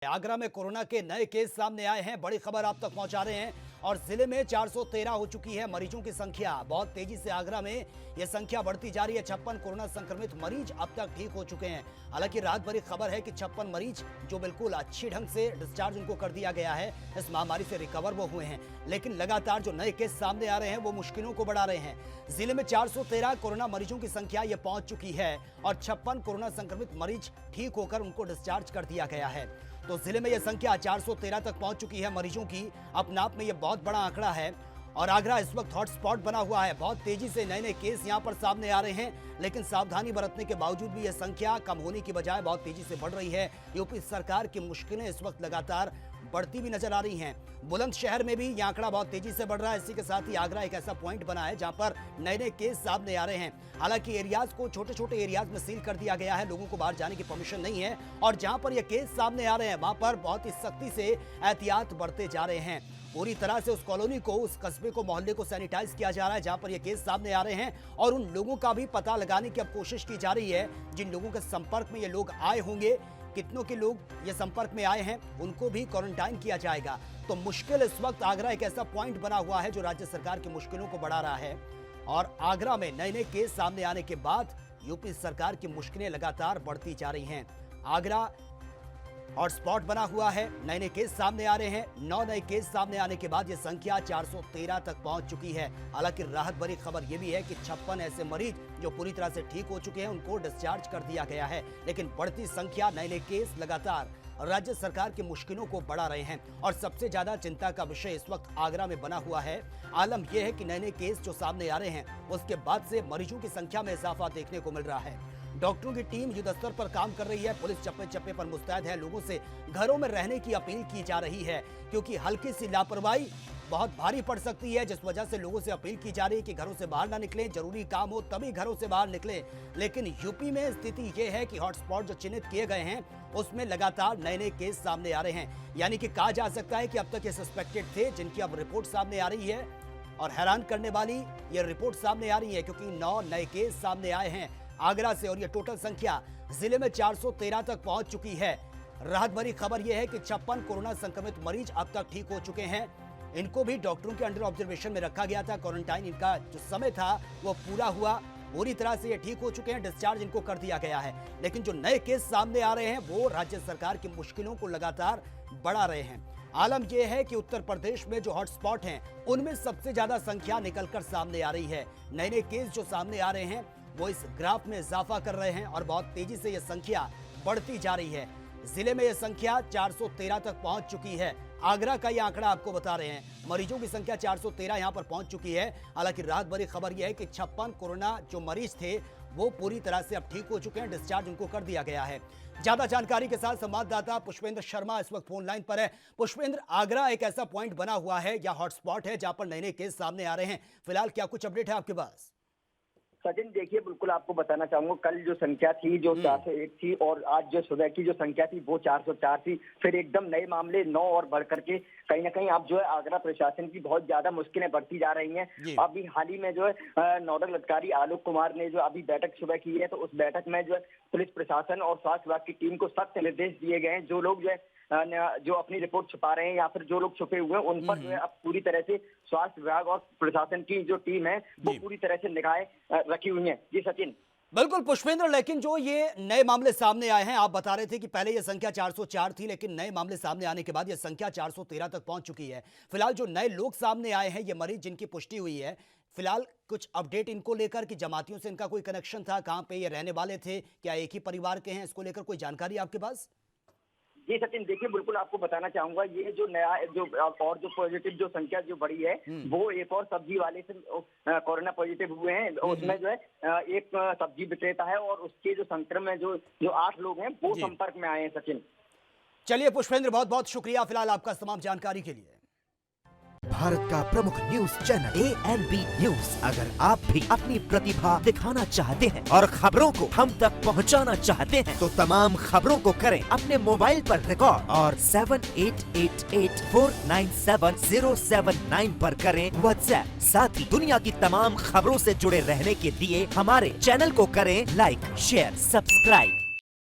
आगरा में कोरोना के नए केस सामने आए हैं। बड़ी खबर आप तक पहुंचा रहे हैं और जिले में 413 हो चुकी है मरीजों की संख्या। बहुत तेजी से आगरा में यह संख्या बढ़ती जा रही है। 56 कोरोना संक्रमित मरीज अब तक ठीक हो चुके हैं। हालांकि रात भरी खबर है कि 56 मरीज जो बिल्कुल अच्छी ढंग से डिस्चार्ज उनको कर दिया गया है, इस महामारी से रिकवर वो हुए हैं। लेकिन लगातार जो नए केस सामने आ रहे हैं वो मुश्किलों को बढ़ा रहे हैं। जिले में 413 कोरोना मरीजों की संख्या ये पहुंच चुकी है और 56 कोरोना संक्रमित मरीज ठीक होकर उनको डिस्चार्ज कर दिया गया है। तो जिले में यह संख्या 413 तक पहुंच चुकी है मरीजों की। अपने आप में यह बहुत बड़ा आंकड़ा है और आगरा इस वक्त हॉटस्पॉट बना हुआ है। बहुत तेजी से नए नए केस यहां पर सामने आ रहे हैं, लेकिन सावधानी बरतने के बावजूद भी यह संख्या कम होने की बजाय बहुत तेजी से बढ़ रही है। यूपी सरकार की मुश्किलें इस वक्त लगातार बढ़ती भी नजर आ रही हैं। बुलंदशहर में भी यह आंकड़ा बहुत तेजी से बढ़ रहा है। इसी के साथ ही आगरा एक ऐसा पॉइंट बना है जहां पर नए नए केस सामने आ रहे हैं। हालांकि एरियाज को छोटे छोटे एरियाज में सील कर दिया गया है, लोगों को बाहर जाने की परमिशन नहीं है और जहां पर ये केस सामने आ रहे हैं वहां पर बहुत ही सख्ती से एहतियात बरते जा रहे हैं। पूरी तरह से उस कॉलोनी को, उस कस्बे को, मोहल्ले को सैनिटाइज किया जा रहा है जहां पर ये केस सामने आ रहे हैं और उन लोगों का भी पता लगाने की अब कोशिश की जा रही है जिन लोगों के संपर्क में ये लोग आए होंगे। कितनों के लोग ये संपर्क में आए हैं उनको भी क्वारंटाइन किया जाएगा। तो मुश्किल इस वक्त आगरा एक ऐसा पॉइंट बना हुआ है जो राज्य सरकार की मुश्किलों को बढ़ा रहा है और आगरा में नए नए केस सामने आने के बाद यूपी सरकार की मुश्किलें लगातार बढ़ती जा रही हैं। आगरा हॉटस्पॉट बना हुआ है, नए नए केस सामने आ रहे हैं। 9 नए केस सामने आने के बाद यह संख्या 413 तक पहुंच चुकी है। हालांकि राहत भरी खबर यह भी है कि 56 ऐसे मरीज जो पूरी तरह से ठीक हो चुके हैं उनको डिस्चार्ज कर दिया गया है। लेकिन बढ़ती संख्या, नए नए केस लगातार राज्य सरकार की मुश्किलों को बढ़ा रहे हैं और सबसे ज्यादा चिंता का विषय इस वक्त आगरा में बना हुआ है। आलम यह है कि नए नए केस जो सामने आ रहे हैं उसके बाद से मरीजों की संख्या में इजाफा देखने को मिल रहा है। डॉक्टरों की टीम युद्ध स्तर पर काम कर रही है। पुलिस चप्पे चप्पे पर मुस्तैद है। लोगों से घरों में रहने की अपील की जा रही है क्योंकि हल्की सी लापरवाही बहुत भारी पड़ सकती है, जिस वजह से लोगों से अपील की जा रही है कि घरों से बाहर ना निकलें, जरूरी काम हो तभी घरों से बाहर निकलें। लेकिन यूपी में स्थिति यह है कि हॉटस्पॉट जो चिन्हित किए गए हैं उसमें लगातार नए नए केस सामने आ रहे हैं। यानी कि कहा जा सकता है कि अब तक ये सस्पेक्टेड थे जिनकी अब रिपोर्ट सामने आ रही है और हैरान करने वाली ये रिपोर्ट सामने आ रही है क्योंकि 9 नए केस सामने आए हैं आगरा से और ये टोटल संख्या जिले में 413 तक पहुंच चुकी है। राहत भरी खबर यह है कि 56 कोरोना संक्रमित मरीज अब तक ठीक हो चुके हैं। इनको भी डॉक्टरों के अंडर ऑब्जर्वेशन में रखा गया था। क्वारंटाइन इनका जो समय था वो पूरा हुआ, पूरी तरह से ये ठीक हो चुके हैं, डिस्चार्ज इनको कर दिया गया है। लेकिन जो नए केस सामने आ रहे हैं वो राज्य सरकार की मुश्किलों को लगातार बढ़ा रहे हैं। आलम यह है कि उत्तर प्रदेश में जो हॉटस्पॉट हैं उनमें सबसे ज्यादा संख्या निकलकर सामने आ रही है। नए नए केस जो सामने आ रहे हैं वो इस ग्राफ में इजाफा कर रहे हैं और बहुत तेजी से यह संख्या बढ़ती जा रही है। जिले में यह संख्या 413 तक पहुंच चुकी है। आगरा का यह आंकड़ा आपको बता रहे हैं। मरीजों की संख्या 413 यहां पर पहुंच चुकी है। हालांकि राहत भरी खबर यह है कि 56 कोरोना जो मरीज थे वो पूरी तरह से अब ठीक हो चुके हैं, डिस्चार्ज उनको कर दिया गया है। ज्यादा जानकारी के साथ संवाददाता पुष्पेंद्र शर्मा इस वक्त फोन लाइन पर है। पुष्पेंद्र, आगरा एक ऐसा पॉइंट बना हुआ है या हॉटस्पॉट है जहां पर नए नए केस सामने आ रहे हैं। फिलहाल क्या कुछ अपडेट है आपके पास? सचिन, देखिए, बिल्कुल आपको बताना चाहूंगा, कल जो संख्या थी जो 401 थी और आज जो सुबह की जो संख्या थी वो 404 थी। फिर एकदम नए मामले 9 और बढ़ करके कहीं ना कहीं अब जो है आगरा प्रशासन की बहुत ज्यादा मुश्किलें बढ़ती जा रही हैं। अभी हाल ही में जो है नोडल अधिकारी आलोक कुमार ने जो अभी बैठक सुबह की है, तो उस बैठक में जो है पुलिस प्रशासन और स्वास्थ्य विभाग की टीम को सख्त निर्देश दिए गए हैं। जो लोग जो अपनी रिपोर्ट छुपा रहे हैं या फिर जो लोग छुपे हुए हैं उन पर जो है अब पूरी तरह से स्वास्थ्य विभाग और प्रशासन की जो टीम है वो पूरी तरह से निगाहें रखी हुई हैं। जी सचिन। बिल्कुल पुष्पेंद्र, लेकिन जो ये नए मामले सामने आए हैं, आप बता रहे थे कि पहले ये संख्या 404 थी लेकिन नए मामले सामने आने के बाद ये संख्या 413 तक पहुंच चुकी है। फिलहाल जो नए लोग सामने आए हैं, ये मरीज जिनकी पुष्टि हुई है, फिलहाल कुछ अपडेट इनको लेकर कि जमातियों से इनका कोई कनेक्शन था, कहां पे ये रहने वाले थे, क्या एक ही परिवार के हैं, इसको लेकर कोई जानकारी आपके पास? जी सचिन, देखिए, बिल्कुल आपको बताना चाहूंगा, ये जो नया जो और जो पॉजिटिव जो संख्या जो बढ़ी है वो एक और सब्जी वाले से कोरोना पॉजिटिव हुए हैं। उसमें जो है एक सब्जी विक्रेता है और उसके जो संक्रमण जो 8 लोग हैं वो संपर्क में आए हैं। सचिन, चलिए पुष्पेंद्र, बहुत बहुत शुक्रिया फिलहाल आपका तमाम जानकारी के लिए। भारत का प्रमुख न्यूज चैनल ANB न्यूज। अगर आप भी अपनी प्रतिभा दिखाना चाहते हैं और खबरों को हम तक पहुंचाना चाहते हैं तो तमाम खबरों को करें अपने मोबाइल पर रिकॉर्ड और 7888497079 पर करें व्हाट्सएप। साथ ही दुनिया की तमाम खबरों से जुड़े रहने के लिए हमारे चैनल को करें लाइक, शेयर, सब्सक्राइब।